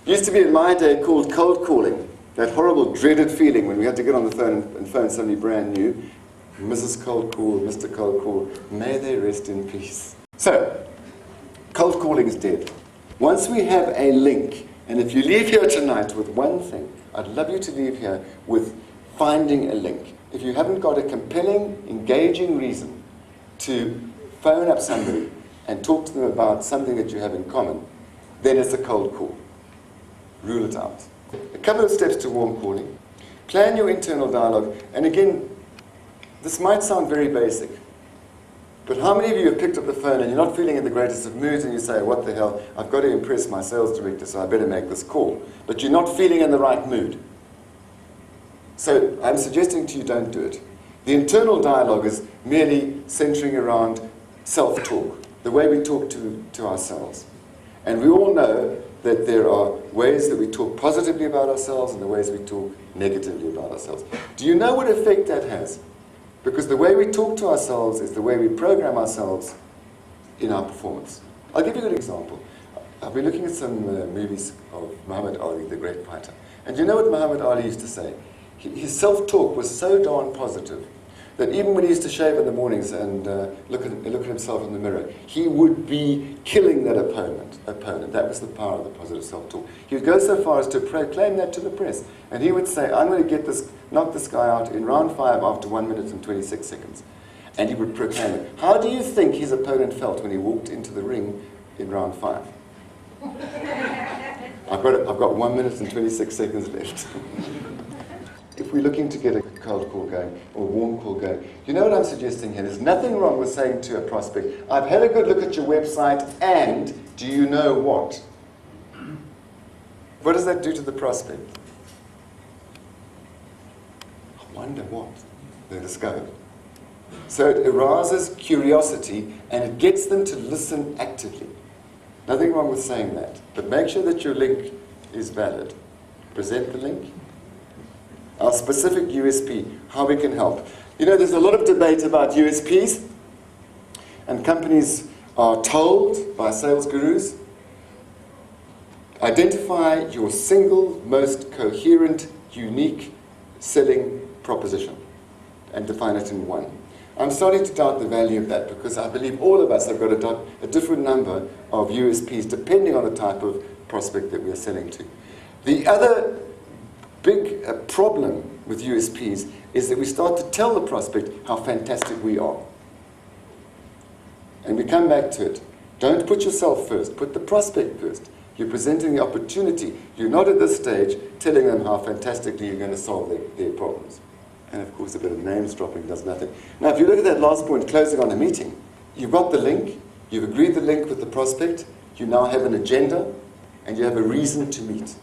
Used to be in my day called cold calling. That horrible, dreaded feeling when we had to get on the phone and phone somebody brand new. Mrs. Cold Call, Mr. Cold Call, may they rest in peace. So, cold calling is dead. Once we have a link, and if you leave here tonight with one thing, I'd love you to leave here with finding a link. If you haven't got a compelling, engaging reason to phone up somebody and talk to them about something that you have in common, then it's a cold call. Rule it out. A couple of steps to warm calling. Plan your internal dialogue. And again, this might sound very basic, but how many of you have picked up the phone and you're not feeling in the greatest of moods and you say, what the hell, I've got to impress my sales director, so I better make this call. But you're not feeling in the right mood. So I'm suggesting to you, don't do it. The internal dialogue is merely centering around self-talk, the way we talk to ourselves. And we all know that there are ways that we talk positively about ourselves and the ways we talk negatively about ourselves. Do you know what effect that has? Because the way we talk to ourselves is the way we program ourselves in our performance. I'll give you a good example. I've been looking at some movies of Muhammad Ali, the great fighter. And do you know what Muhammad Ali used to say? His self-talk was so darn positive that even when he used to shave in the mornings and look at himself in the mirror, he would be killing that opponent. That was the power of the positive self-talk. He would go so far as to proclaim that to the press. And he would say, I'm going to knock this guy out in round 5 after 1 minute and 26 seconds. And he would proclaim it. How do you think his opponent felt when he walked into the ring in round 5? I've got 1 minute and 26 seconds left. If we're looking to get a cold call going or a warm call going, you know what I'm suggesting here? There's nothing wrong with saying to a prospect, I've had a good look at your website and do you know what? What does that do to the prospect? I wonder what they discovered. So it arouses curiosity and it gets them to listen actively. Nothing wrong with saying that, but make sure that your link is valid. Present the link. Our specific USP, how we can help. You know, there's a lot of debate about USPs, and companies are told by sales gurus, identify your single most coherent, unique selling proposition and define it in one. I'm starting to doubt the value of that because I believe all of us have got a different number of USPs depending on the type of prospect that we are selling to. The other big problem with USPs is that we start to tell the prospect how fantastic we are. And we come back to it. Don't put yourself first, put the prospect first. You're presenting the opportunity. You're not at this stage telling them how fantastically you're going to solve their problems. And of course a bit of names dropping does nothing. Now if you look at that last point, closing on a meeting, you've got the link, you've agreed the link with the prospect, you now have an agenda, and you have a reason to meet.